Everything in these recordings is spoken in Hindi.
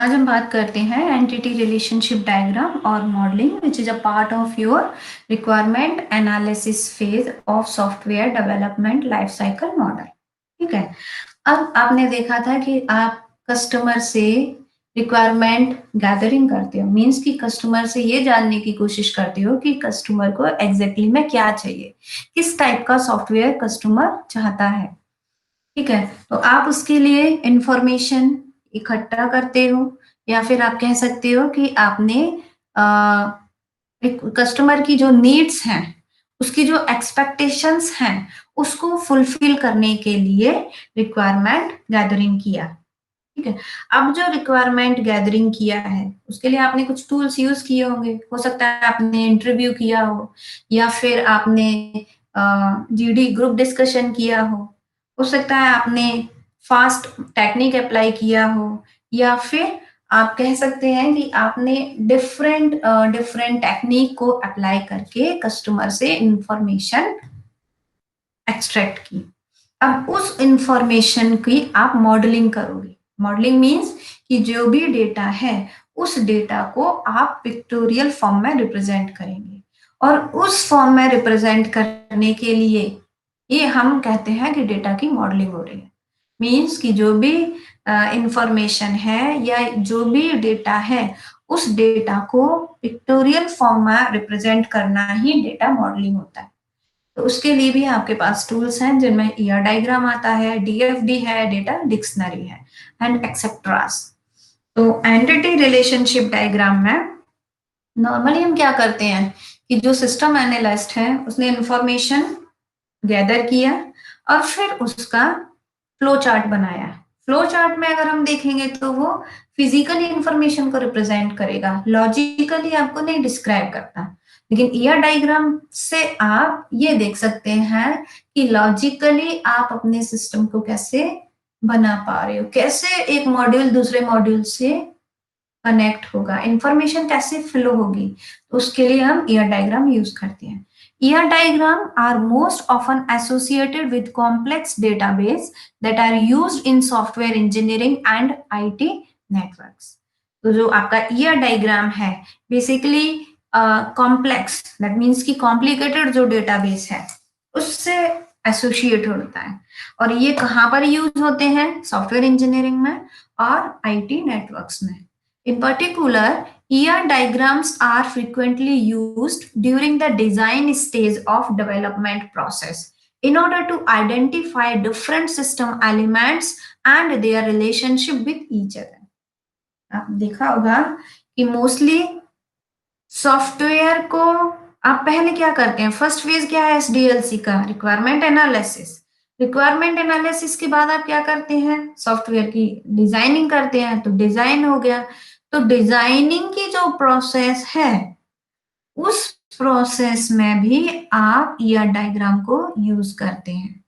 आज हम बात करते हैं एंटिटी रिलेशनशिप डायग्राम और modelling which is a part of your requirement analysis phase of software development life cycle model. ठीक है। अब आपने देखा था कि आप कस्टमर से रिक्वायरमेंट गैदरिंग करते हो, मींस कि कस्टमर से ये जानने की कोशिश करते हो कि कस्टमर को एग्जैक्टली में क्या चाहिए, किस टाइप का सॉफ्टवेयर कस्टमर चाहता है। ठीक है। तो आप उसके लिए इंफॉर्मेशन इकट्ठा करते हो, या फिर आप कह सकते हो कि आपने एक कस्टमर की जो नीड्स हैं, उसकी जो एक्सपेक्टेशंस हैं, उसको फुलफिल करने के लिए रिक्वायरमेंट गैदरिंग किया। ठीक है। अब जो रिक्वायरमेंट गैदरिंग किया है उसके लिए आपने कुछ टूल्स यूज किए होंगे। हो सकता है आपने इंटरव्यू किया हो, या फिर आपने जीडी ग्रुप डिस्कशन किया हो सकता है आपने फास्ट टेक्निक अप्लाई किया हो, या फिर आप कह सकते हैं कि आपने डिफरेंट डिफरेंट टेक्निक को अप्लाई करके कस्टमर से इंफॉर्मेशन एक्सट्रैक्ट की। अब उस इंफॉर्मेशन की आप मॉडलिंग करोगे। मॉडलिंग मीन्स कि जो भी डेटा है उस डेटा को आप पिक्टोरियल फॉर्म में रिप्रेजेंट करेंगे, और उस फॉर्म में रिप्रेजेंट करने के लिए ये हम कहते हैं कि डेटा की मॉडलिंग हो रही है। मीन्स कि जो भी इंफॉर्मेशन है या जो भी डेटा है उस डेटा को पिक्टोरियल फॉर्म में रिप्रेजेंट करना ही डेटा मॉडलिंग होता है। तो उसके लिए भी आपके पास टूल्स हैं जिनमें ईआर डायग्राम आता है, डीएफडी है, डेटा डिक्शनरी है एंड एक्सेट्रास। तो एंटिटी रिलेशनशिप डायग्राम में नॉर्मली हम क्या करते हैं कि जो सिस्टम एनालिस्ट है उसने इंफॉर्मेशन गैदर किया और फिर उसका फ्लो चार्ट बनाया। फ्लो चार्ट में अगर हम देखेंगे तो वो फिजिकली इंफॉर्मेशन को रिप्रेजेंट करेगा, लॉजिकली आपको नहीं डिस्क्राइब करता। लेकिन ईआर डायग्राम से आप ये देख सकते हैं कि लॉजिकली आप अपने सिस्टम को कैसे बना पा रहे हो, कैसे एक मॉड्यूल दूसरे मॉड्यूल से कनेक्ट होगा, इंफॉर्मेशन कैसे फ्लो होगी। तो उसके लिए हम ईआर डायग्राम यूज करते हैं। ER diagram are most often associated with complex database that are used in software engineering and IT networks. तो जो आपका ER डायग्राम है बेसिकली कॉम्प्लेक्स, दैट मीन्स कि कॉम्प्लिकेटेड जो डेटाबेस है उससे एसोसिएट होता है। और ये कहाँ पर यूज होते हैं? सॉफ्टवेयर इंजीनियरिंग में और आईटी नेटवर्क्स में। In particular, ER diagrams are frequently used during the design stage of development process in order to identify different system elements and their relationship with each other. आप देखा होगा कि मोस्टली सॉफ्टवेयर को आप पहले क्या करते हैं, फर्स्ट फेज क्या है एसडीएलसी का, रिक्वायरमेंट एनालिसिस। रिक्वायरमेंट एनालिसिस के बाद आप क्या करते हैं, सॉफ्टवेयर की डिजाइनिंग करते हैं। तो डिजाइन हो गया, तो डिजाइनिंग की जो प्रोसेस है उस प्रोसेस में भी आप ईआर डायग्राम को यूज करते हैं।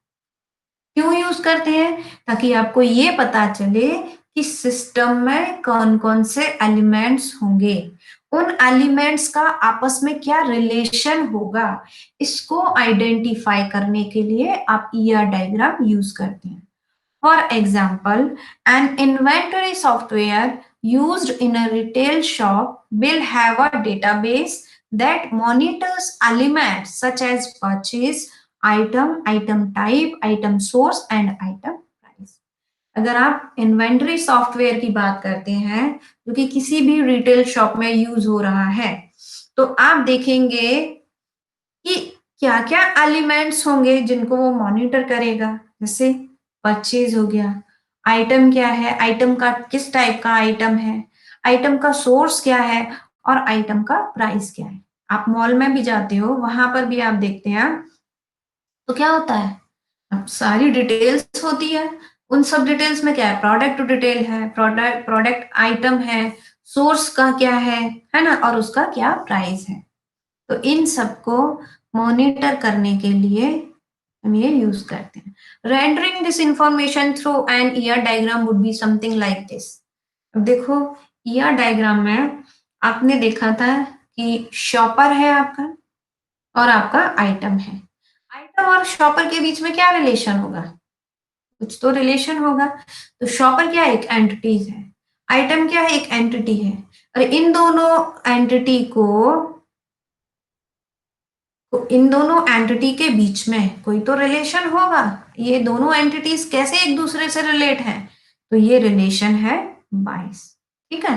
क्यों यूज करते हैं? ताकि आपको ये पता चले कि सिस्टम में कौन कौन से एलिमेंट्स होंगे, उन एलिमेंट्स का आपस में क्या रिलेशन होगा, इसको आइडेंटिफाई करने के लिए आप ईआर डायग्राम यूज करते हैं। For example, an inventory software used in a retail shop will have a database that monitors elements such as purchase, item, item type, item source and item price. अगर आप इन्वेंटरी सॉफ्टवेयर की बात करते हैं जो कि किसी भी रिटेल शॉप में यूज हो रहा है, तो आप देखेंगे कि क्या क्या एलिमेंट्स होंगे जिनको वो मॉनिटर करेगा। जैसे परचेज हो गया, आइटम क्या है, आइटम का किस टाइप का आइटम है, आइटम का सोर्स क्या है और आइटम का प्राइस क्या है। आप मॉल में भी जाते हो, वहां पर भी आप देखते हैं तो क्या होता है, अब सारी डिटेल्स होती है। उन सब डिटेल्स में क्या है, प्रोडक्ट डिटेल है, प्रोडक्ट प्रोडक्ट आइटम है, सोर्स का क्या है ना, और उसका क्या प्राइस है। तो इन सबको मॉनिटर करने के लिए हम ये यूज करते हैं। Rendering this information through an ER diagram would be something like this. अब देखो, ईआर डायग्राम में आपने देखा था कि शॉपर है आपका और आपका आइटम है। आइटम और शॉपर के बीच में क्या रिलेशन होगा? कुछ तो रिलेशन होगा। तो शॉपर क्या, एक एंटिटीज है, आइटम क्या है? एक एंटिटी है, और इन दोनों एंटिटी के बीच में कोई तो रिलेशन होगा। ये दोनों एंटिटीज कैसे एक दूसरे से रिलेट हैं? तो ये रिलेशन है बाइस। ठीक है,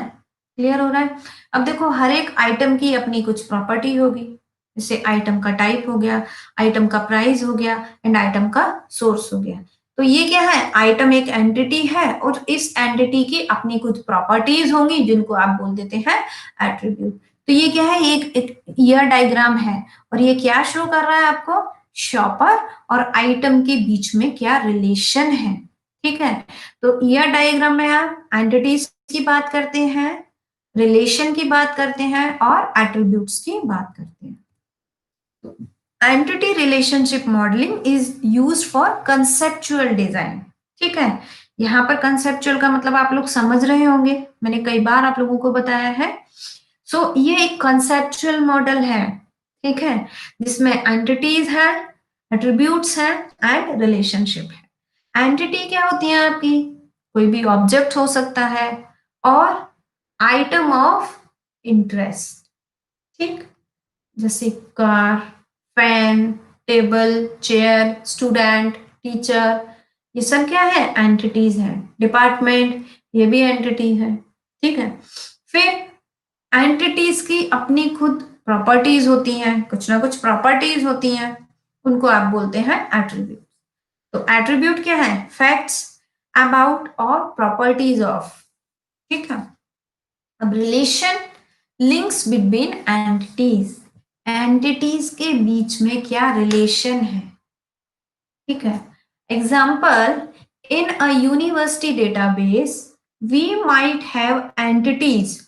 क्लियर हो रहा है? अब देखो, हर एक आइटम की अपनी कुछ प्रॉपर्टी होगी। जैसे आइटम का टाइप हो गया, आइटम का प्राइस हो गया, एंड आइटम का सोर्स हो गया। तो ये क्या है? आइटम एक एंटिटी है, और इस एंटिटी की अपनी कुछ प्रॉपर्टीज होंगी जिनको आप बोल देते हैं एट्रीब्यूट। तो ये क्या है? एक ईयर डायग्राम है, और ये क्या शो कर रहा है आपको? शॉपर और आइटम के बीच में क्या रिलेशन है। ठीक है, तो ईयर डायग्राम में आप एंटिटीज की बात करते हैं, रिलेशन की बात करते हैं, और एट्रीब्यूट्स की बात करते हैं। Entity relationship modelling is use for conceptual design. ठीक है, यहाँ पर कंसेप्चुअल का मतलब आप लोग समझ रहे होंगे, मैंने कई बार आप लोगों को बताया है। सो ये एक कंसेप्चुअल मॉडल है, ठीक है, जिसमें एंटिटीज है, एट्रीब्यूट्स है, एंड रिलेशनशिप है। एंटिटी क्या होती है आपकी? कोई भी ऑब्जेक्ट हो सकता है, और आइटम ऑफ इंटरेस्ट। ठीक, जैसे car, pen, table, chair, student, teacher, ये सब क्या है? एंटिटीज है। डिपार्टमेंट, ये भी एंटिटी है। ठीक है, फिर एंटिटीज की अपनी खुद प्रॉपर्टीज होती हैं, कुछ ना कुछ प्रॉपर्टीज होती हैं, उनको आप बोलते हैं एट्रीब्यूट। तो एट्रीब्यूट क्या है? फैक्ट्स अबाउट और प्रॉपर्टीज ऑफ। ठीक है, अब relation, links between entities, entities के बीच में क्या रिलेशन है। ठीक है, example, in a university database we might have entities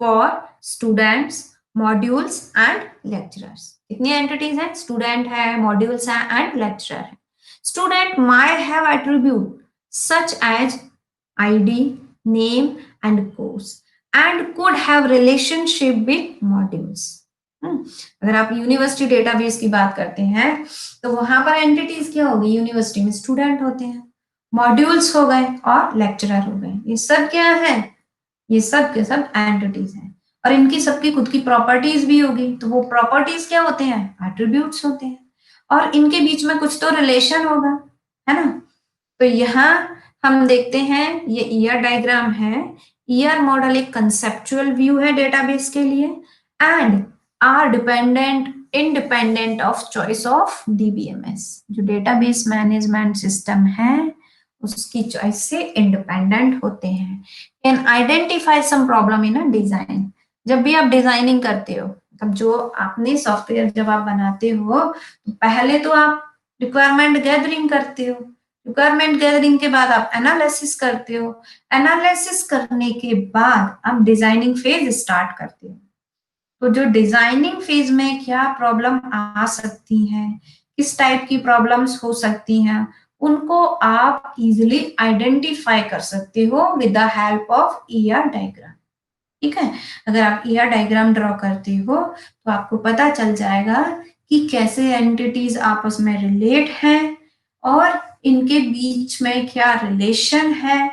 for students, modules and lecturers. कितनी एंटिटीज हैं? स्टूडेंट है, मॉड्यूल्स है, एंड लेक्चरर है। Student may have attribute such as id, name and course, and could have relationship with modules। अगर आप यूनिवर्सिटी डेटाबेस की बात करते हैं तो वहां पर एंटिटीज क्या होगी? यूनिवर्सिटी में स्टूडेंट होते हैं, मॉड्यूल्स हो गए, और लेक्चरर हो गए। ये सब क्या है? ये सब के सब एंटिटीज हैं, और इनकी सबकी खुद की प्रॉपर्टीज भी होगी। तो वो प्रॉपर्टीज क्या होते हैं? एट्रीब्यूट्स होते हैं, और इनके बीच में कुछ तो रिलेशन होगा, है ना? तो यहाँ हम देखते हैं, ये ईयर डायग्राम है। ईयर मॉडल एक कंसेप्चुअल व्यू है डेटाबेस के लिए, and are dependent independent of choice of DBMS. जो डेटाबेस मैनेजमेंट सिस्टम है उसकी चॉइस से इंडिपेंडेंट होते हैं। Can identify some problem in a design. जब भी आप डिजाइनिंग करते हो, तब जो आपने सॉफ्टवेयर जब आप बनाते हो, तो पहले तो आप रिक्वायरमेंट गैदरिंग करते हो, रिक्वायरमेंट गैदरिंग के बाद आप एनालिसिस करते हो, एनालिसिस करने के बाद आप डिजाइनिंग फेज स्टार्ट करते हो। तो जो डिजाइनिंग फेज में क्या प्रॉब्लम आ सकती हैं, किस टाइप की प्रॉब्लम्स हो सकती हैं, उनको आप इजिली आइडेंटिफाई कर सकते हो with the help of ER diagram. ठीक है, अगर आप ईआर डायग्राम ड्रॉ करते हो तो आपको पता चल जाएगा कि कैसे एंटिटीज आपस में रिलेट हैं, और इनके बीच में क्या रिलेशन है।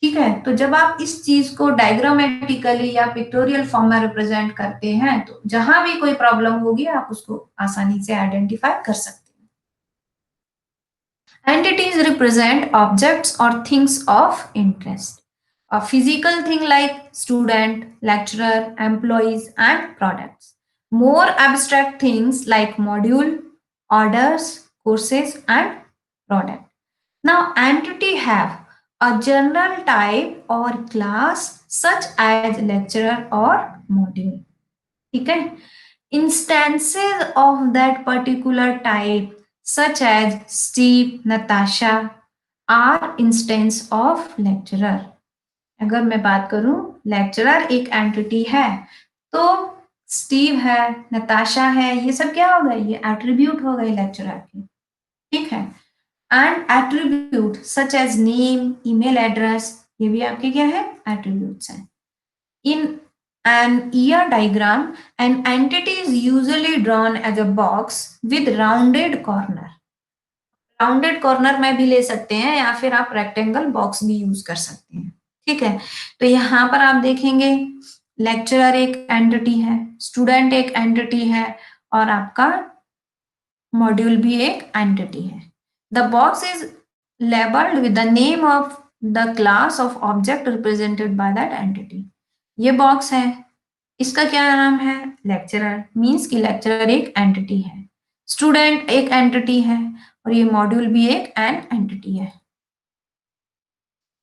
ठीक है, तो जब आप इस चीज को डायग्रामेटिकली या पिक्टोरियल फॉर्म में रिप्रेजेंट करते हैं, तो जहां भी कोई प्रॉब्लम होगी आप उसको आसानी से आइडेंटिफाई कर सकते हैं। एंटिटीज रिप्रेजेंट ऑब्जेक्ट्स और things of interest. A physical thing like student, lecturer, employees, and products. More abstract things like module, orders, courses, and product. Now, entity have a general type or class such as lecturer or module. ठीक है, instances of that particular type such as Steve, Natasha are instance of lecturer। अगर मैं बात करूं, लेक्चरर एक एंटिटी है, तो स्टीव है, नताशा है, ये सब क्या हो गए? ये एट्रीब्यूट हो गए लेक्चरर के। ठीक है, and attribute such as name, email address, ये भी आपके क्या है? एट्रीब्यूट्स हैं। In an ER diagram, an entity is usually drawn as a box with rounded corner। Rounded corner में भी ले सकते हैं, या फिर आप रेक्टेंगल बॉक्स भी यूज कर सकते हैं। ठीक है। तो यहाँ पर आप देखेंगे लेक्चरर एक एंटिटी है, स्टूडेंट एक एंटिटी है, और आपका मॉड्यूल भी एक एंटिटी है। The box is labelled with the name of the class of object represented by that entity. ये बॉक्स है, इसका क्या नाम है? लेक्चरर, मीन्स कि लेक्चरर एक एंटिटी है, स्टूडेंट एक एंटिटी है, और ये मॉड्यूल भी एक एंटिटी है।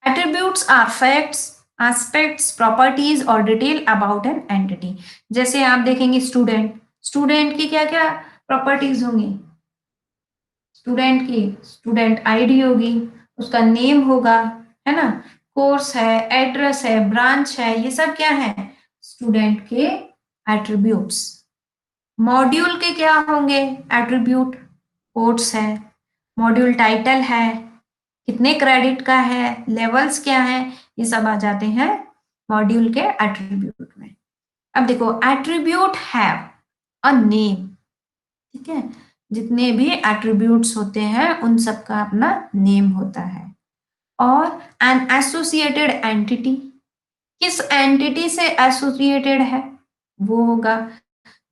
Attributes are facts, aspects, properties और डिटेल अबाउट एन एंटिटी। जैसे आप देखेंगे स्टूडेंट, स्टूडेंट की क्या क्या प्रॉपर्टीज होंगी? स्टूडेंट की स्टूडेंट आईडी होगी, उसका नेम होगा, है ना, कोर्स है, एड्रेस है, ब्रांच है, ये सब क्या है? स्टूडेंट के एट्रीब्यूट्स। मॉड्यूल के क्या होंगे एट्रीब्यूट? कोर्स है, मॉड्यूल टाइटल है, कितने क्रेडिट का है, लेवल्स क्या है, ये सब आ जाते हैं मॉड्यूल के एट्रीब्यूट में। अब देखो एट्रीब्यूट हैव अ नेम, ठीक है, जितने भी एट्रीब्यूट्स होते हैं उन सब का अपना नेम होता है। और एन एसोसिएटेड एंटिटी, किस एंटिटी से एसोसिएटेड है वो होगा।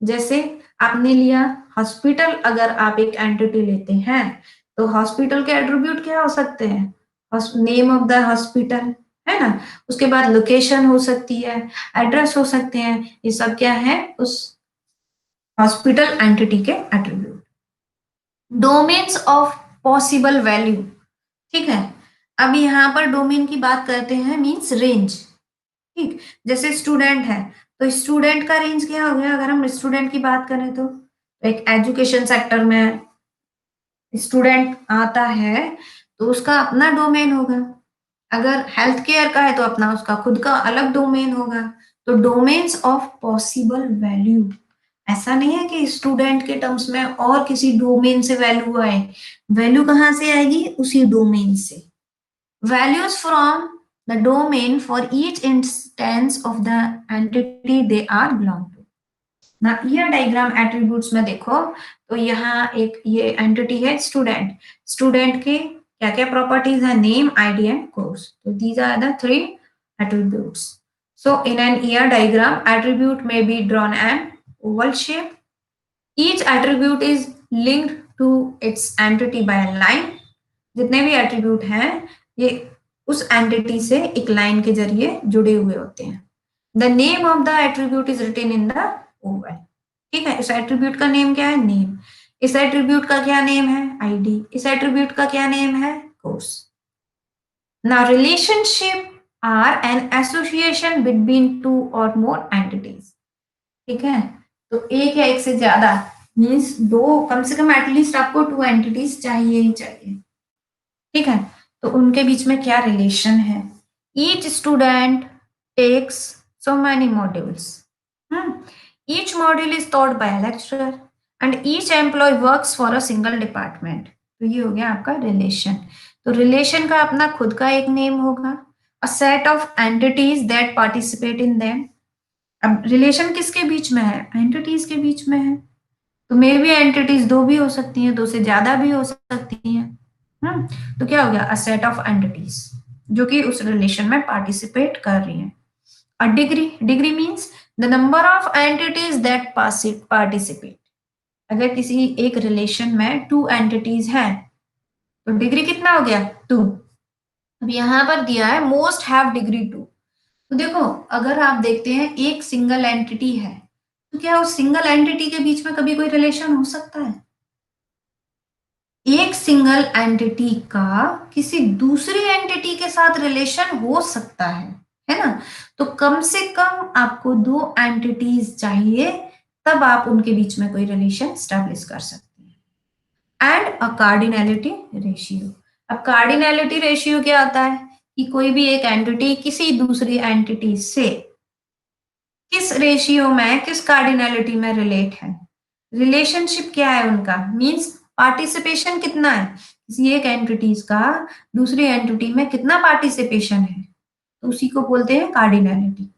जैसे आपने लिया हॉस्पिटल, अगर आप एक एंटिटी लेते हैं तो हॉस्पिटल के एट्रीब्यूट क्या हो सकते हैं? नेम ऑफ द हॉस्पिटल, है ना, उसके बाद लोकेशन हो सकती है, एड्रेस हो सकते हैं, ये सब क्या है उस हॉस्पिटल एंटिटी के attribute. Domains of possible value, ठीक है। अब यहाँ पर डोमेन की बात करते हैं, मींस रेंज, ठीक। जैसे स्टूडेंट है तो स्टूडेंट का रेंज क्या हो गया? अगर हम स्टूडेंट की बात करें तो एक एजुकेशन सेक्टर में स्टूडेंट आता है तो उसका अपना डोमेन होगा। अगर हेल्थ केयर का है तो अपना उसका खुद का अलग डोमेन होगा। तो डोमेन्स ऑफ पॉसिबल वैल्यू, ऐसा नहीं है कि स्टूडेंट के टर्म्स में और किसी डोमेन से वैल्यू आए, वैल्यू कहाँ से आएगी? उसी डोमेन से। Values from the domain for each instance of the entity they are belong to. ना ईयर डायग्राम एट्रीब्यूट्स में देखो तो यहाँ एक ये एंटिटी है स्टूडेंट, स्टूडेंट के क्या क्या प्रॉपर्टीज है? Name, ID and course. तो these are the 3 attributes. So in an ER diagram, attribute may be drawn an oval shape. Each attribute is linked to its entity by a line. जितने भी एट्रीब्यूट हैं ये उस एंटिटी से एक लाइन के जरिए जुड़े हुए होते हैं। The name of the attribute is written in the oval, ठीक है। इस एट्रीब्यूट का नेम क्या है? नेम। इस एट्रीब्यूट का क्या नेम है? आईडी। इस एट्रीब्यूट का क्या नेम है? Course. Now relationship are an association between 2 और मोर एंटिटीज, ठीक है। तो एक या एक से ज्यादा मीन्स दो, कम से कम एटलीस्ट आपको 2 एंटिटीज चाहिए ही चाहिए, ठीक है। तो उनके बीच में क्या रिलेशन है? Each student takes so many modules. Each module is taught by a lecturer and each employee works for a single department. तो ये हो गया आपका रिलेशन। तो रिलेशन का अपना खुद का एक नेम होगा, a set of entities that participate in them. अब रिलेशन किसके बीच में है? एंटिटीज के बीच में है। तो मे बी एंटिटीज 2 भी हो सकती हैं, 2 से ज्यादा भी हो सकती हैं। तो क्या हो गया? अ सेट ऑफ एंटिटीज जो कि उस रिलेशन में पार्टिसिपेट कर रही हैं। A degree means the number of entities that participate. अगर किसी एक रिलेशन में 2 एंटिटीज हैं तो डिग्री कितना हो गया? 2। अब यहां पर दिया है मोस्ट हैव डिग्री 2। तो देखो अगर आप देखते हैं एक सिंगल एंटिटी है तो क्या उस सिंगल एंटिटी के बीच में कभी कोई रिलेशन हो सकता है? एक सिंगल एंटिटी का किसी दूसरी एंटिटी के साथ रिलेशन हो सकता है ना। तो कम से कम आपको 2 एंटिटीज चाहिए, तब आप उनके बीच में कोई रिलेशन स्टैब्लिश कर सकते हैं। And a cardinality ratio. अब कार्डिनैलिटी रेशियो क्या होता है कि कोई भी एक एंटिटी किसी दूसरी एंटिटी से किस रेशियो में, किस कार्डिनैलिटी में रिलेट है। रिलेशनशिप क्या है उनका? मींस पार्टिसिपेशन कितना है, किसी एक एंटिटीज का दूसरी एंटिटी में कितना पार्टिसिपेशन है, तो उसी को बोलते हैं कार्डिनैलिटी,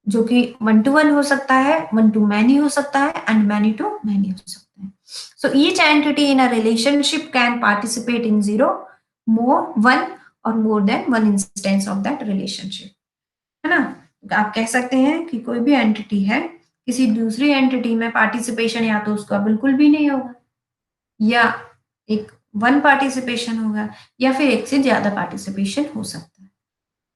जो कि 1 to 1 हो सकता है, 1 to many हो सकता है, एंड many to many हो सकता है। So each entity in a relationship can participate in 0, more, 1 और more than one instance of that relationship, है ना। आप कह सकते हैं कि कोई भी एंटिटी है, किसी दूसरी एंटिटी में पार्टिसिपेशन या तो उसका बिल्कुल भी नहीं होगा, या एक वन पार्टिसिपेशन होगा, या फिर एक से ज्यादा पार्टिसिपेशन हो सकता है।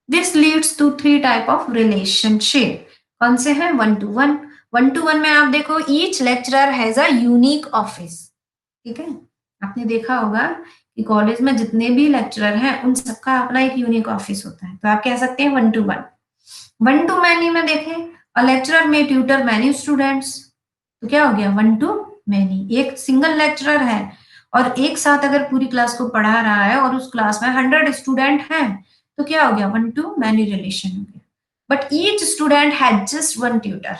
This leads to three type of relationship. कौन से हैं? One to one. One to one में आप देखो, each lecturer has a unique office. ठीक है, आपने देखा होगा कि कॉलेज में जितने भी लेक्चरर हैं उन सबका अपना एक यूनिक ऑफिस होता है, तो आप कह सकते हैं one to one. One to many में देखें, अ लेक्चरर में ट्यूटर मैनी स्टूडेंट्स, तो क्या हो गया? One to many. एक सिंगल लेक्चरर है और एक साथ अगर पूरी क्लास को पढ़ा रहा है और उस क्लास में 100 स्टूडेंट हैं, तो क्या हो गया? वन टू मैनी रिलेशन हो गया। But each student has just one tutor.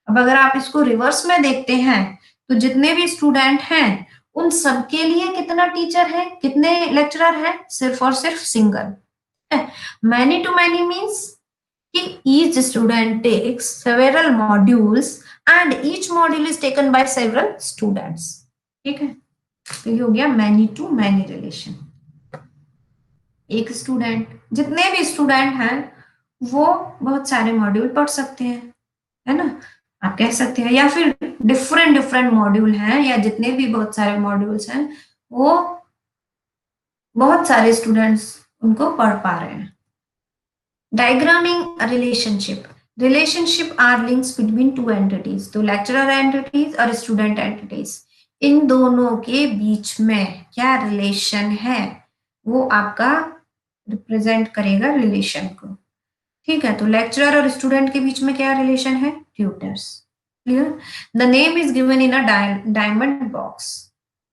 अब अगर आप इसको रिवर्स में देखते हैं, तो जितने भी स्टूडेंट हैं उन सबके लिए कितना टीचर है, कितने लेक्चरर है? सिर्फ और सिर्फ single. Many to many means कि each student takes several modules and each module is taken by several students। ठीक है, तो ये हो गया मैनी टू मैनी रिलेशन। एक स्टूडेंट, जितने भी स्टूडेंट हैं वो बहुत सारे मॉड्यूल पढ़ सकते हैं, है ना। आप कह सकते हैं, या फिर डिफरेंट डिफरेंट मॉड्यूल हैं, या जितने भी बहुत सारे मॉड्यूल्स हैं वो बहुत सारे स्टूडेंट्स उनको पढ़ पा रहे हैं। Diagramming a relationship. Relationship are links between two entities, तो lecturer entities और student entities, इन दोनों के बीच में क्या रिलेशन है वो आपका रिप्रेजेंट करेगा रिलेशन को। ठीक है, तो लेक्चरर और स्टूडेंट के बीच में क्या रिलेशन है? Tutors. Clear? The name is given in a diamond box.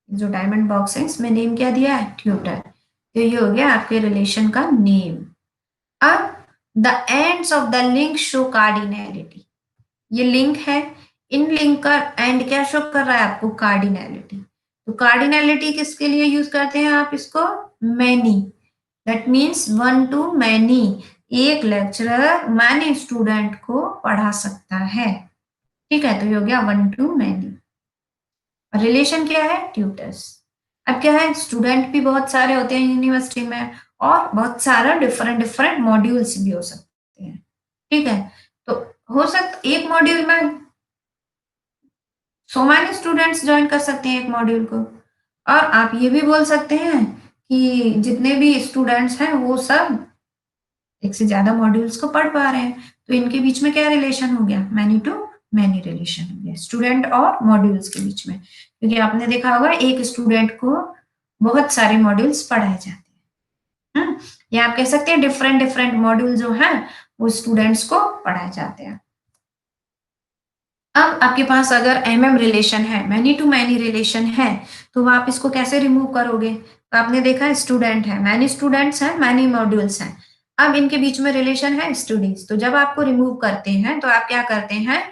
जो डायमंड बॉक्स है इसमें नेम क्या दिया है? ट्यूटर। तो ये हो गया आपके रिलेशन का नेम। अब the ends of the link show cardinality. ये लिंक है, इन लिंक का एंड क्या शो कर रहा है आपको? कार्डिनैलिटी। तो कार्डिनैलिटी किसके लिए यूज करते हैं आप इसको? Many. That means one to many, एक लेक्चरर मैनी स्टूडेंट को पढ़ा सकता है। ठीक है, तो ये हो गया वन टू मैनी। रिलेशन क्या है? ट्यूटर्स। अब क्या है, स्टूडेंट भी बहुत सारे होते हैं यूनिवर्सिटी में, और बहुत सारा डिफरेंट डिफरेंट मॉड्यूल्स भी हो सकते हैं। ठीक है, तो हो सकता एक मॉड्यूल में सो मैनी स्टूडेंट्स ज्वाइन कर सकते हैं एक मॉड्यूल को। और आप ये भी बोल सकते हैं कि जितने भी स्टूडेंट्स हैं वो सब एक से ज्यादा मॉड्यूल्स को पढ़ पा रहे हैं, तो इनके बीच में क्या रिलेशन हो गया? मैनी टू मैनी रिलेशन हो गया, स्टूडेंट और मॉड्यूल्स के बीच में। क्योंकि आपने देखा होगा एक स्टूडेंट को बहुत सारे मॉड्यूल्स पढ़ाए जाते हैं। या आप कह सकते हैं डिफरेंट डिफरेंट मॉड्यूल जो हैं वो स्टूडेंट्स को पढ़ाए जाते हैं। अब आपके पास अगर एमएम रिलेशन है, मैनी टू मैनी रिलेशन है, तो आप इसको कैसे रिमूव करोगे? तो आपने देखा स्टूडेंट है, मैनी स्टूडेंट्स हैं, मैनी मॉड्यूल्स हैं। अब इनके बीच में रिलेशन है स्टूडेंट्स, तो जब आपको रिमूव करते हैं तो आप क्या करते हैं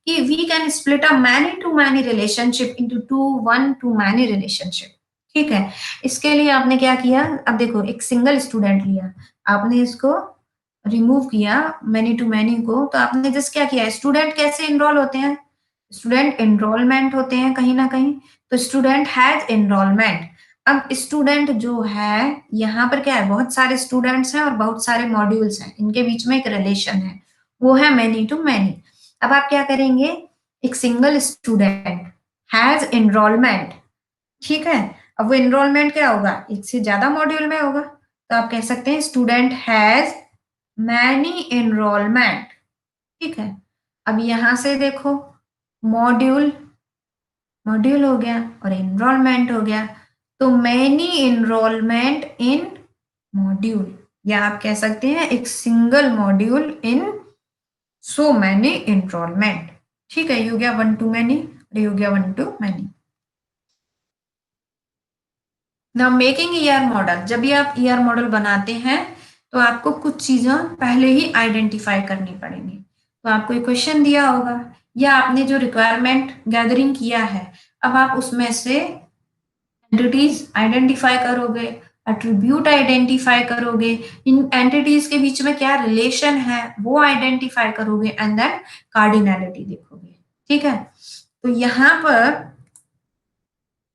कि we can split a many to many relationship into two one to many relationship. ठीक है, इसके लिए आपने क्या किया? अब देखो, एक सिंगल स्टूडेंट लिया, आपने इसको रिमूव किया मैनी टू मैनी को, तो आपने जस्ट क्या किया? स्टूडेंट कैसे इनरोल होते हैं? स्टूडेंट एनरोलमेंट होते हैं कहीं ना कहीं, तो स्टूडेंट हैज एनरोलमेंट। अब स्टूडेंट जो है यहाँ पर क्या है? बहुत सारे स्टूडेंट्स हैं और बहुत सारे मॉड्यूल्स हैं, इनके बीच में एक रिलेशन है, वो है मैनी टू मैनी। अब आप क्या करेंगे? एक सिंगल स्टूडेंट हैज एनरोलमेंट। ठीक है, अब वो एनरोलमेंट क्या होगा? एक से ज्यादा मॉड्यूल में होगा, तो आप कह सकते हैं स्टूडेंट हैज मैनी एनरोलमेंट। ठीक है, अब यहां से देखो, मॉड्यूल मॉड्यूल हो गया और एनरोलमेंट हो गया, तो मैनी एनरोलमेंट इन मॉड्यूल, या आप कह सकते हैं एक single module in so many enrolment. ठीक है, ये हो गया वन टू मैनी और ये हो गया one to many. Now making ER model. जब भी आप ईआर मॉडल बनाते हैं तो आपको कुछ चीजें पहले ही आइडेंटिफाई करनी पड़ेंगी। तो आपको एक क्वेश्चन दिया होगा, या आपने जो रिक्वायरमेंट गैदरिंग किया है, अब आप उसमें से एंटिटीज आइडेंटिफाई करोगे, एट्रीब्यूट आइडेंटिफाई करोगे, इन एंटिटीज के बीच में क्या रिलेशन है वो आइडेंटिफाई करोगे, एंड देन कार्डिनैलिटी देखोगे। ठीक है, तो यहाँ पर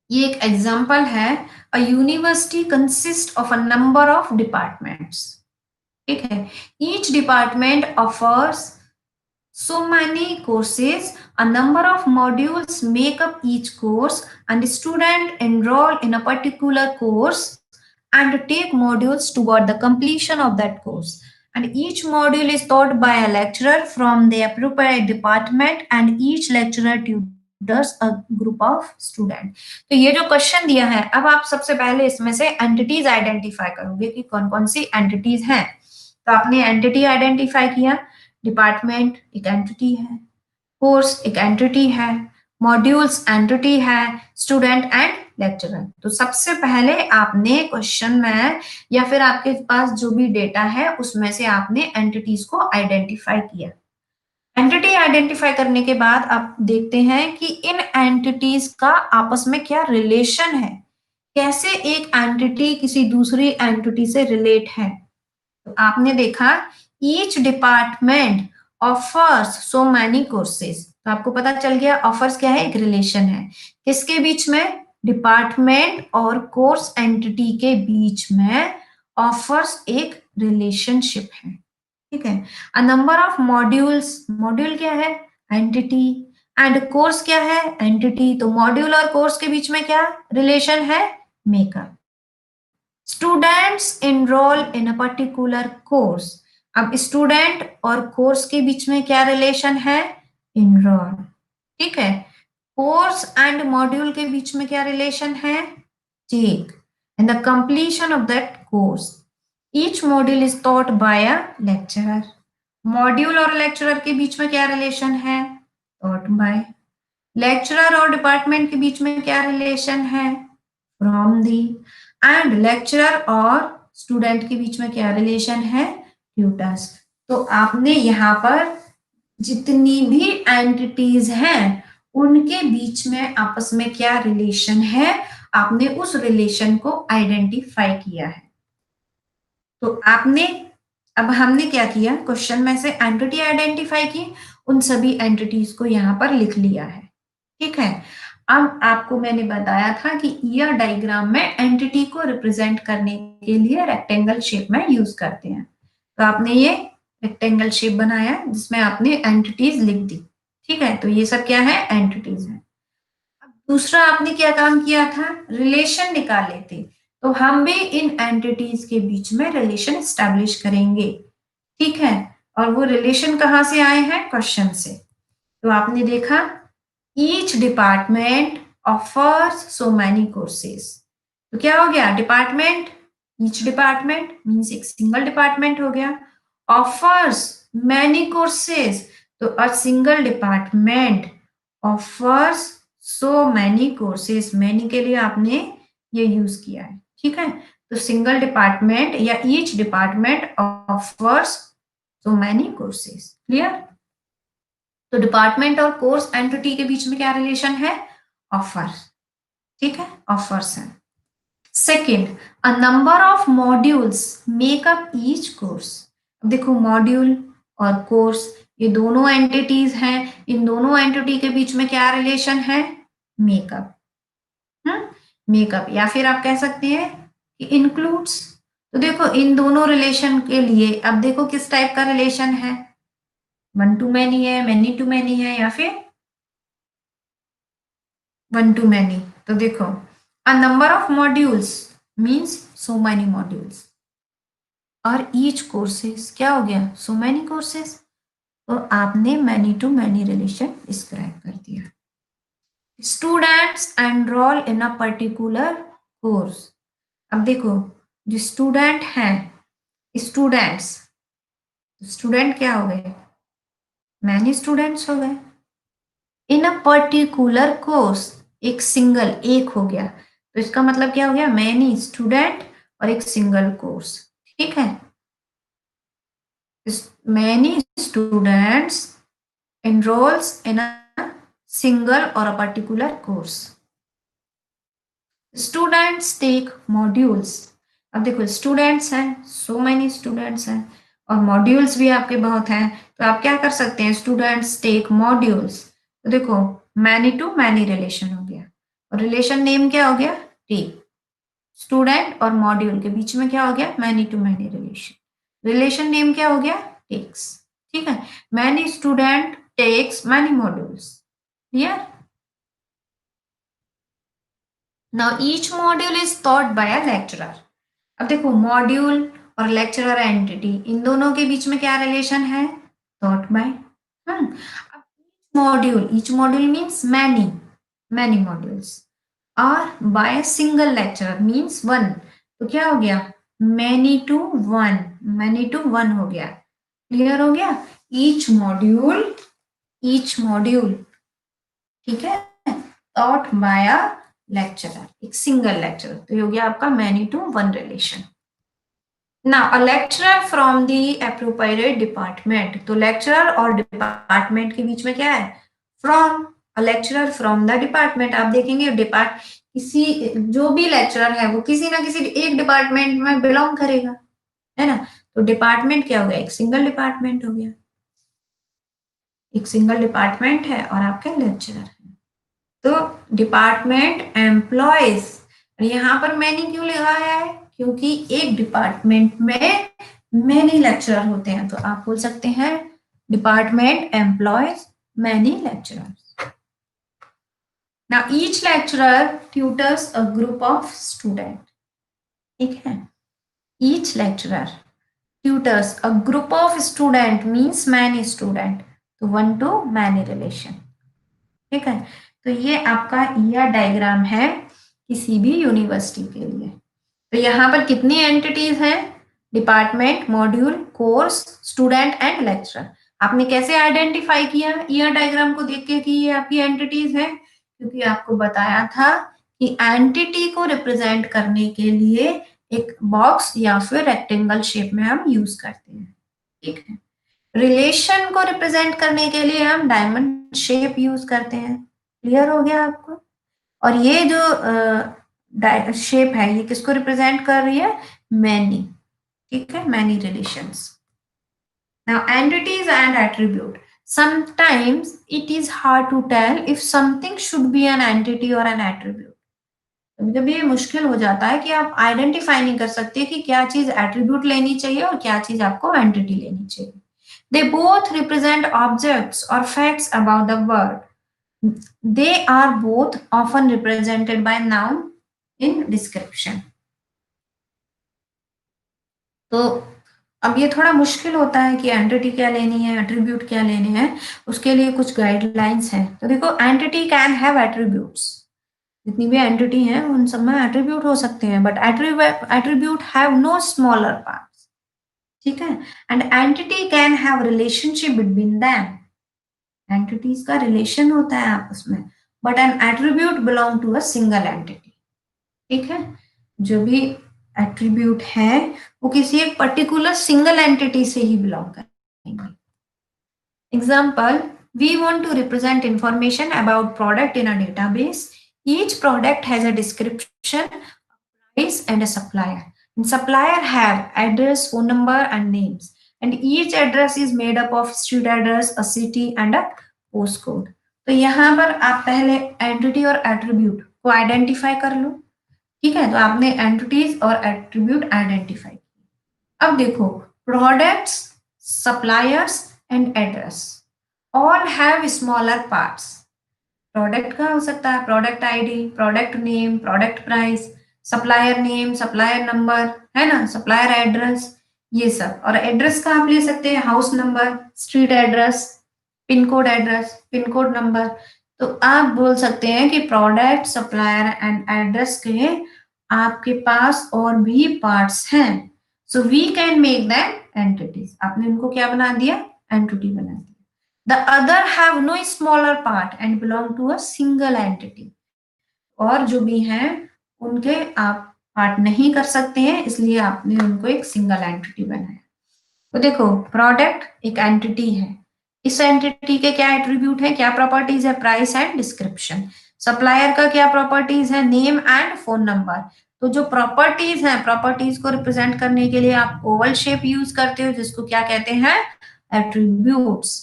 ये एक एग्जाम्पल है। A university consist of a number of departments. ठीक है, each department offers so many courses, a number of modules make up each course, and student enroll in a particular course and take modules toward the completion of that course. And each module is taught by a lecturer from the appropriate department, and each lecturer tutors a group of student. तो ये जो क्वेश्चन दिया है, अब आप सबसे पहले इसमें से एंटिटीज आइडेंटिफाई करोगे कि कौन कौन सी एंटिटीज हैं। तो आपने एंटिटी आइडेंटिफाई किया, डिपार्टमेंट एक एंटिटी है, कोर्स एक एंटिटी है, मॉड्यूल्स एंटिटी है, स्टूडेंट एंड लेक्चरर। तो सबसे पहले आपने क्वेश्चन में या फिर आपके पास जो भी डेटा है उसमें से आपने एंटिटीज को आइडेंटिफाई किया। एंटिटी आइडेंटिफाई करने के बाद आप देखते हैं कि इन एंटिटीज का आपस में क्या रिलेशन है, कैसे एक एंटिटी किसी दूसरी एंटिटी से रिलेट है। तो आपने देखा each department offers so many courses, तो आपको पता चल गया ऑफर्स क्या है, एक रिलेशन है किसके बीच में, डिपार्टमेंट और कोर्स एंटिटी के बीच में ऑफर्स एक रिलेशनशिप है। ठीक है, अ नंबर ऑफ मॉड्यूल्स, मॉड्यूल क्या है, एंटिटी, एंड कोर्स क्या है, एंटिटी। तो मॉड्यूल और कोर्स के बीच में क्या रिलेशन है, makeup. Students enrol in a particular course, अब स्टूडेंट और कोर्स के बीच में क्या रिलेशन है, एनरोल। ठीक है, कोर्स एंड मॉड्यूल के बीच में क्या रिलेशन है, take. And the completion of that course, each module is taught by a lecturer. Module और लेक्चरर के बीच में क्या रिलेशन है, taught बाय। लेक्चरर और डिपार्टमेंट के बीच में क्या रिलेशन है, फ्रॉम दी। एंड लेक्चरर और स्टूडेंट के बीच में क्या रिलेशन है, ट्यूटर्स। तो आपने यहाँ पर जितनी भी एंटिटीज हैं उनके बीच में आपस में क्या रिलेशन है, आपने उस रिलेशन को आइडेंटिफाई किया है। तो आपने, अब हमने क्या किया, क्वेश्चन में से एंटिटी आइडेंटिफाई की, उन सभी एंटिटीज को यहाँ पर लिख लिया है। ठीक है, अब आपको मैंने बताया था कि ईयर डायग्राम में एंटिटी को रिप्रेजेंट करने के लिए रेक्टेंगल शेप में यूज करते हैं। तो आपने ये रेक्टेंगल शेप बनाया जिसमें आपने एंटिटीज लिख दी। ठीक है, तो ये सब क्या है, एंटिटीज है। अब दूसरा आपने क्या काम किया था, रिलेशन निकाले थे। तो हम भी इन एंटिटीज के बीच में रिलेशन स्टैब्लिश करेंगे। ठीक है, और वो रिलेशन कहाँ से आए हैं, क्वेश्चन से। तो आपने देखा each department offers so many courses, तो क्या हो गया, डिपार्टमेंट, ईच डिपार्टमेंट मीन्स एक सिंगल डिपार्टमेंट हो गया, ऑफर्स मैनी कोर्सेज, तो a single department offers so many courses, many के लिए आपने ये यूज किया है। ठीक है, तो सिंगल डिपार्टमेंट या each department offers so many courses. Clear. तो डिपार्टमेंट और कोर्स एंटिटी के बीच में क्या रिलेशन है, ऑफर। ठीक है, ऑफर्स है। Second, a number of modules make up each course. अब देखो मॉड्यूल और कोर्स ये दोनों एंटिटीज हैं, इन दोनों एंटिटी के बीच में क्या रिलेशन है, मेकअप। मेकअप, या फिर आप कह सकते हैं कि इंक्लूड्स। तो देखो इन दोनों रिलेशन के लिए अब देखो किस टाइप का रिलेशन है, वन टू मैनी है, मैनी टू मैनी है, या फिर वन टू मैनी। तो देखो a number of modules means so many modules, और ईच कोर्सेस क्या हो गया, सो मैनी कोर्सेस। तो आपने many to many relation describe कर दिया। Students enrol in a particular course, अब देखो जो स्टूडेंट हैं, स्टूडेंट्स, स्टूडेंट क्या हो गए, मैनी स्टूडेंट्स हो गए। इन अ पर्टिकुलर कोर्स, एक सिंगल, एक हो गया, तो इसका मतलब क्या हो गया, मैनी स्टूडेंट और एक सिंगल कोर्स। ठीक है, many students enrols in a single or a particular course. Students take modules, अब देखो स्टूडेंट्स हैं, सो मैनी स्टूडेंट्स हैं, और मॉड्यूल्स भी आपके बहुत हैं, तो आप क्या कर सकते हैं, स्टूडेंट्स टेक मॉड्यूल्स। तो देखो मैनी टू मैनी रिलेशन हो गया, और रिलेशन नेम क्या हो गया, टेक। स्टूडेंट और मॉड्यूल के बीच में क्या हो गया, many to many relation. Relation name क्या हो गया, टेक्स। ठीक है, many student takes many modules. Clear. Now each module is taught by a lecturer. अब देखो मॉड्यूल और लेक्चरर एंटिटी, इन दोनों के बीच में क्या रिलेशन है, taught by। अब module, each module means many, many modules, और by single lecturer means one. तो क्या हो गया, many to one, many to one हो गया। क्लियर हो गया। ईच मॉड्यूल, ईच मॉड्यूल, ठीक है, taught by a lecturer, एक सिंगल लेक्चरर। तो ये हो गया आपका many to one relation. Now a lecturer from the appropriate department. तो लेक्चरर और डिपार्टमेंट के बीच में क्या है, from. A lecturer from the department, आप देखेंगे डिपार्ट, किसी, जो भी लेक्चरर है वो किसी ना किसी एक डिपार्टमेंट में बिलोंग करेगा, है ना। तो डिपार्टमेंट क्या हो गया, एक सिंगल डिपार्टमेंट हो गया, एक सिंगल डिपार्टमेंट है और आपके लेक्चरर है। तो डिपार्टमेंट एम्प्लॉयज, यहाँ पर मैनी क्यों लगाया है, क्योंकि एक डिपार्टमेंट में मैनी लेक्चरर होते हैं। तो आप बोल सकते हैं department employees many lecturers. Now each lecturer tutors a group of student. ठीक है, each lecturer tutors a group of student means many student, तो one to many relation। ठीक है, तो ये आपका ईयर डायग्राम है किसी भी यूनिवर्सिटी के लिए। तो यहाँ पर कितनी एंटिटीज हैं, department, module, course, student and lecturer. आपने कैसे आइडेंटिफाई किया ईयर डायग्राम को देख के कि ये आपकी एंटिटीज है, क्योंकि आपको बताया था कि एंटिटी को रिप्रेजेंट करने के लिए एक बॉक्स या फिर रेक्टेंगल शेप में हम यूज करते हैं। ठीक है, रिलेशन को रिप्रेजेंट करने के लिए हम डायमंड शेप यूज करते हैं। क्लियर हो गया आपको। और ये जो शेप है ये किसको रिप्रेजेंट कर रही है, मैनी। ठीक है, many relations. Now entities and attribute, sometimes it is hard to tell if something should be an entity or an attribute। कभी कभी ये मुश्किल हो जाता है कि आप आइडेंटिफाई नहीं कर सकते कि क्या चीज एट्रीब्यूट लेनी चाहिए और क्या चीज आपको एंटिटी लेनी चाहिए। दे बोथ रिप्रेजेंट ऑब्जेक्ट्स और facts about the world. They are both often represented by noun in description. तो अब ये थोड़ा मुश्किल होता है कि एंटिटी क्या लेनी है, एट्रीब्यूट क्या लेने हैं, उसके लिए कुछ गाइडलाइंस हैं। तो देखो एंटिटी कैन हैव एट्रीब्यूट्स, जितनी भी एंटिटी हैं उन सब में एट्रीब्यूट हो सकते हैं, but attribute have no smaller parts. ठीक है, and entity can have relationship between them. Entities का रिलेशन होता है आपस में, but an attribute belong to a single entity. ठीक है, जो भी एट्रीब्यूट है वो किसी एक पर्टिकुलर सिंगल एंटिटी से ही बिलोंग करेंगे। Example, we want to represent information about product in a database. Each product has a description, price and a supplier. And supplier have address, phone number and names. And each address is made up of street address, a city and a postcode. तो यहाँ पर आप पहले एंटिटी और एट्रीब्यूट को आइडेंटिफाई कर लो। ठीक है, तो आपने एंटिटीज और एट्रीब्यूट आइडेंटिफाई किए। अब देखो products, suppliers and address all have smaller parts. Product का हो सकता है product ID, product name, product price, supplier name, supplier number, है ना, सप्लायर एड्रेस, ये सब। और एड्रेस का आप ले सकते हैं house number, street address, pin code address, pin code number. तो आप बोल सकते हैं कि प्रोडक्ट, सप्लायर एंड एड्रेस के आपके पास और भी पार्ट्स हैं, so we can make them entities. आपने उनको क्या बना दिया, एंटिटी बना दिया। The other have no smaller part and belong to a single entity। और जो भी हैं उनके आप पार्ट नहीं कर सकते हैं, इसलिए आपने उनको एक सिंगल एंटिटी बनाया। तो देखो प्रोडक्ट एक एंटिटी है, इस एंटिटी के क्या एट्रीब्यूट है, क्या प्रॉपर्टीज है, प्राइस एंड डिस्क्रिप्शन। सप्लायर का क्या प्रॉपर्टीज है, नेम एंड फोन नंबर। तो जो प्रॉपर्टीज हैं, प्रॉपर्टीज को रिप्रेजेंट करने के लिए आप ओवल शेप यूज करते हो, जिसको क्या कहते हैं, एट्रीब्यूट्स।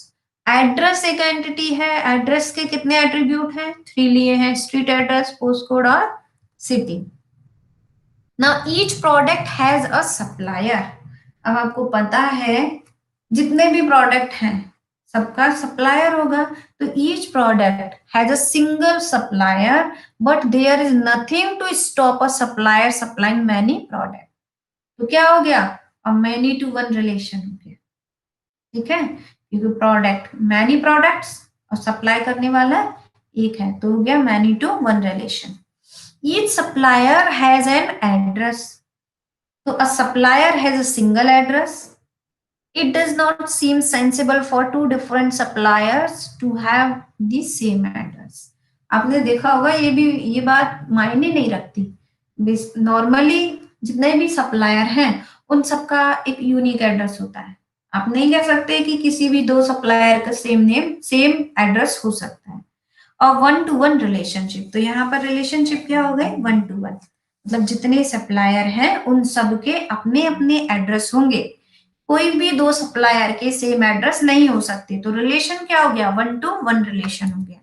एड्रेस एक एंटिटी है, एड्रेस के कितने एट्रीब्यूट हैं, 3 लिए हैं, स्ट्रीट एड्रेस, पोस्ट कोड और city. Now each product has a supplier. अब आपको पता है जितने भी प्रोडक्ट हैं सबका सप्लायर होगा, तो each product has a single supplier but there is nothing to stop a supplier supplying many product. तो क्या हो गया, a many to one relation हो गया। ठीक है, क्योंकि प्रोडक्ट मैनी प्रोडक्ट्स और सप्लाई करने वाला एक है, तो हो गया many to one relation. Each supplier has an address, तो a supplier has a single address. It does not seem sensible for two different suppliers to have the same address. आपने देखा होगा ये बात मायने नहीं रखती। नॉर्मली जितने भी सप्लायर हैं उन सबका एक यूनिक एड्रेस होता है। आप नहीं कह सकते कि किसी भी दो सप्लायर का सेम नेम सेम एड्रेस हो सकता है। और वन टू वन रिलेशनशिप, तो यहाँ पर रिलेशनशिप क्या हो गए, वन टू वन, मतलब जितने सप्लायर हैं उन सब के अपने अपने एड्रेस होंगे, कोई भी दो सप्लायर के सेम एड्रेस नहीं हो सकते, तो रिलेशन क्या हो गया, वन टू वन रिलेशन हो गया।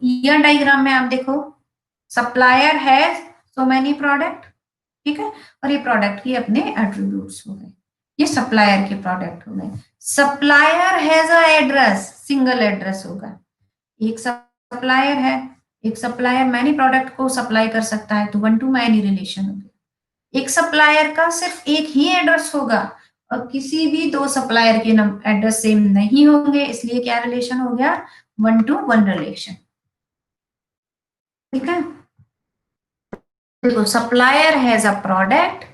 ईयर डायग्राम में आप देखो, सप्लायर है सो मैनी प्रोडक्ट, ठीक है, और ये प्रोडक्ट की अपने एट्रीब्यूट्स हो गए, ये सप्लायर के प्रोडक्ट हो गए। Supplier has a address, single address होगा, एक सप्लायर है, एक सप्लायर मैनी प्रोडक्ट को सप्लाई कर सकता है, तो वन टू मैनी रिलेशन हो गया। एक सप्लायर का सिर्फ एक ही एड्रेस होगा और किसी भी दो सप्लायर के एड्रेस सेम नहीं होंगे, इसलिए क्या रिलेशन हो गया, वन टू वन रिलेशन। ठीक है, देखो supplier has a product,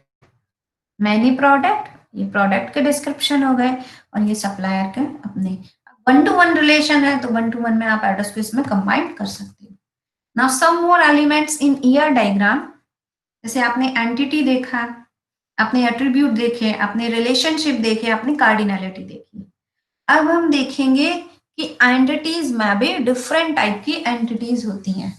many product, ये प्रोडक्ट के डिस्क्रिप्शन हो गए और ये सप्लायर के अपने। वन टू वन रिलेशन है तो वन टू वन में आप एड्रेस को इसमें कंबाइन कर सकते हो। Now some more elements in ER diagram, जैसे आपने एंटिटी देखा, आपने एट्रीब्यूट देखे, आपने रिलेशनशिप देखे, आपने कार्डिनलिटी देखी। अब हम देखेंगे कि एंटिटीज में भी डिफरेंट टाइप की एंटिटीज होती हैं।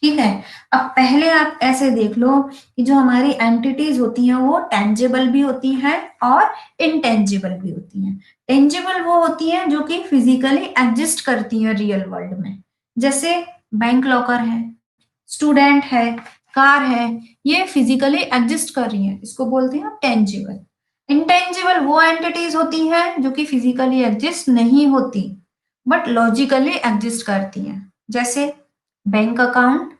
ठीक है, अब पहले आप ऐसे देख लो कि जो हमारी एंटिटीज होती हैं वो टेंजिबल भी होती हैं और इनटेंजिबल भी होती हैं। टेंजिबल वो होती हैं जो कि फिजिकली एग्जिस्ट करती हैं रियल वर्ल्ड में, जैसे बैंक लॉकर है, स्टूडेंट है, कार है, ये फिजिकली एग्जिस्ट कर रही है, इसको बोलते हैं टेंजिबल। इंटेंजिबल वो एंटिटीज होती हैं जो कि फिजिकली एग्जिस्ट नहीं होती बट लॉजिकली एग्जिस्ट करती हैं, जैसे बैंक अकाउंट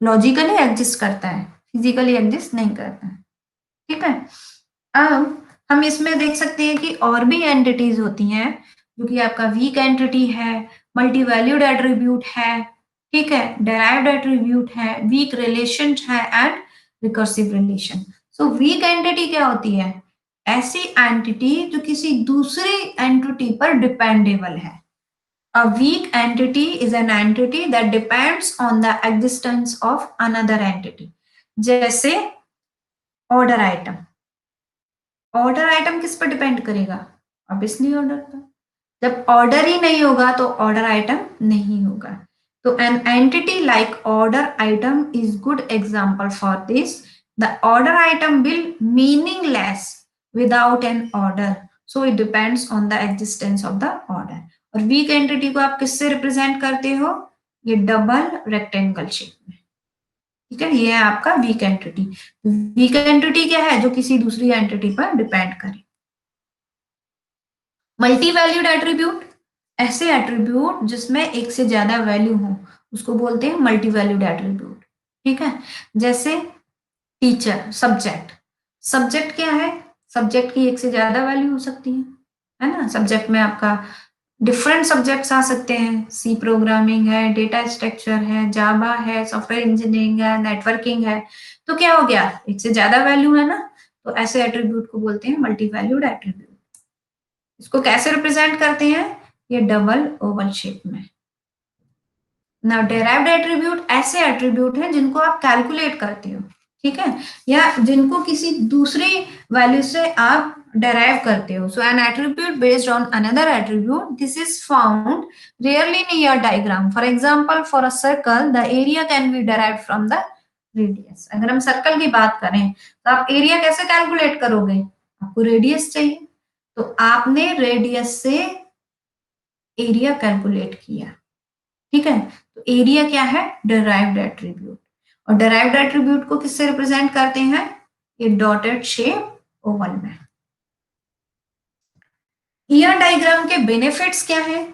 लॉजिकली एग्जिस्ट करता है, फिजिकली एग्जिस्ट नहीं करता है। ठीक है, अब हम इसमें देख सकते हैं कि और भी एंटिटीज होती हैं जो कि आपका वीक एंटिटी है, मल्टी वैल्यूड एट्रीब्यूट है, ठीक है, डेराइव्ड एट्रीब्यूट है, वीक रिलेशन है and recursive relation. So weak entity क्या होती है, ऐसी एंटिटी जो किसी दूसरी एंटिटी पर डिपेंडेबल है। A weak entity is an entity that depends on the existence of another entity. जैसे ऑर्डर आइटम, ऑर्डर आइटम किस पर डिपेंड करेगा, ऑब्वियसली ऑर्डर पर। जब ऑर्डर ही नहीं होगा तो ऑर्डर आइटम नहीं होगा। तो an entity like order item is good example for this. The order item will meaningless without an order, so it depends on the existence of the order. और वीक एंटिटी को आप किससे रिप्रेजेंट करते हो, ये डबल रेक्टेंगल शेप में। ठीक है, ये है आपका वीक एंटिटी। वीक एंटिटी क्या है, जो किसी दूसरी एंटिटी पर डिपेंड करे। मल्टी वैल्यूड एट्रीब्यूट, ऐसे एट्रीब्यूट जिसमें एक से ज्यादा वैल्यू हो उसको बोलते हैं मल्टी वैल्यूड एट्रीब्यूट। ठीक है, जैसे टीचर, सब्जेक्ट। सब्जेक्ट क्या है, सब्जेक्ट की एक से ज्यादा वैल्यू हो सकती है ना। सब्जेक्ट में आपका डिफरेंट सब्जेक्ट्स आ सकते हैं, सी प्रोग्रामिंग है, डेटा स्ट्रक्चर है, जावा है, सॉफ्टवेयर इंजीनियरिंग है, नेटवर्किंग है। तो क्या हो गया, एक से ज्यादा वैल्यू है ना, तो ऐसे एट्रीब्यूट को बोलते हैं मल्टी वैल्यूड एट्रीब्यूट। इसको कैसे रिप्रेजेंट करते हैं, ये डबल ओवल शेप में। नाउ डेराइव्ड एट्रीब्यूट ऐसे एट्रीब्यूट हैं जिनको आप कैलकुलेट करते हो, ठीक है, या जिनको किसी दूसरी वैल्यू से आप derive करते हो। So an attribute based on another attribute, this is found rarely in your diagram. For example, for a circle, the area can be derived from the radius. अगर हम सर्कल की बात करें तो आप एरिया कैसे कैलकुलेट करोगे, आपको रेडियस चाहिए, तो आपने रेडियस से एरिया कैलकुलेट किया। ठीक है, तो एरिया क्या है? Derived attribute. और डिराइव्ड एट्रीब्यूट को किससे रिप्रेजेंट करते हैं? ये डॉटेड शेप ओवल में। ईआर डायग्राम के बेनिफिट्स क्या है?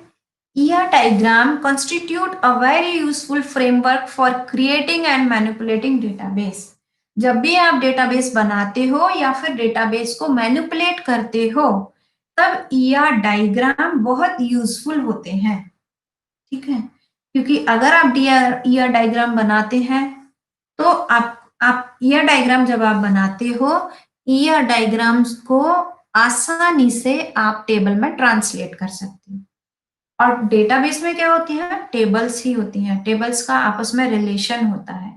ER diagram constitute a very useful framework for creating and manipulating database। जब भी आप डेटाबेस बनाते हो या फिर डेटाबेस को मैनिपुलेट करते हो, तब ईआर डायग्राम बहुत यूजफुल होते हैं। ठीक है, क्योंकि अगर आप ईआर डायग्राम बनाते हैं तो आप ईआर डायग्राम जब आप बनाते हो, ईआर डायग्राम्स को आसानी से आप टेबल में ट्रांसलेट कर सकते हो। और डेटाबेस में क्या होती है? टेबल्स ही होती हैं, टेबल्स का आपस में रिलेशन होता है।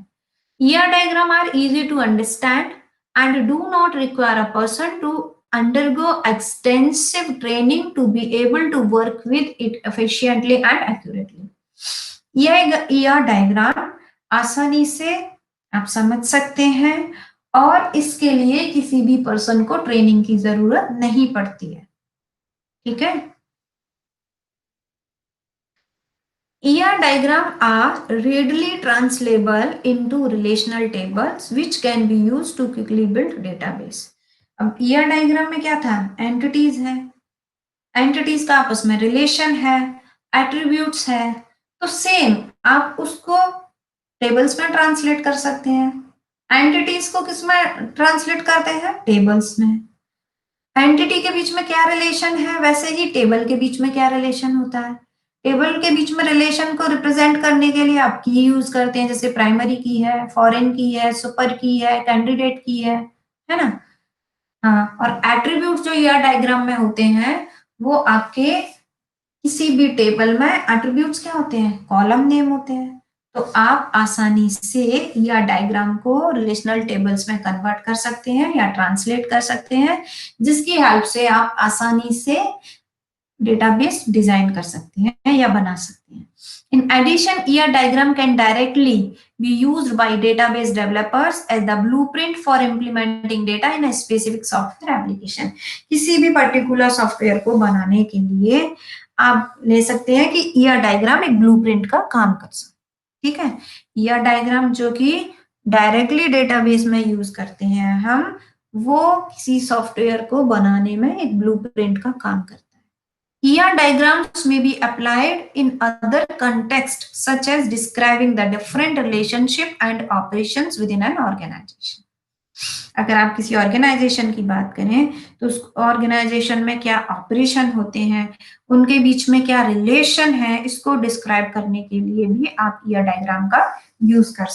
ER diagram are easy to understand and do not require a person to undergo extensive training to be able to work with it efficiently and accurately। यह ईआर डायग्राम आसानी से आप समझ सकते हैं और इसके लिए किसी भी पर्सन को ट्रेनिंग की जरूरत नहीं पड़ती है। ठीक है, ER diagram are readily translatable into relational tables which can be used to quickly build database। अब ER diagram में क्या था? एंटिटीज है, एंटिटीज का आपस में रिलेशन है, एट्रीब्यूट्स है, तो सेम आप उसको टेबल्स में ट्रांसलेट कर सकते हैं। एंटिटीज को किस में ट्रांसलेट करते हैं? टेबल्स में। एंटिटी के बीच में क्या रिलेशन है, वैसे ही टेबल के बीच में क्या रिलेशन होता है। टेबल के बीच में रिलेशन को रिप्रेजेंट करने के लिए आप की यूज करते हैं, जैसे प्राइमरी की है, फॉरेन की है, सुपर की है, कैंडिडेट की है ना। हाँ, और एट्रीब्यूट जो ईआर डायग्राम में होते हैं वो आपके किसी भी टेबल में एट्रीब्यूट्स क्या होते हैं? कॉलम नेम होते हैं। तो आप आसानी से या डायग्राम को रिलेशनल टेबल्स में कन्वर्ट कर सकते हैं या ट्रांसलेट कर सकते हैं, जिसकी हेल्प से आप आसानी से डेटाबेस डिजाइन कर सकते हैं या बना सकते हैं। In addition, ER diagram can directly be used by database developers as the blueprint for implementing data in a specific software application। किसी भी पर्टिकुलर सॉफ्टवेयर को बनाने के लिए आप ले सकते हैं कि ER डायग्राम एक ब्लूप्रिंट का काम कर सकते। ठीक है, ER डायग्राम जो कि डायरेक्टली डेटाबेस में यूज करते हैं हम, वो किसी सॉफ्टवेयर को बनाने में एक ब्लूप्रिंट का काम करते हैं। ER diagrams may be applied in other contexts such as describing the different relationship and operations within an organization। अगर आप किसी ऑर्गेनाइजेशन की बात करें तो उस ऑर्गेनाइजेशन में क्या ऑपरेशन होते हैं, उनके बीच में क्या रिलेशन है, इसको डिस्क्राइब करने के लिए भी आप ईआर डायग्राम का यूज कर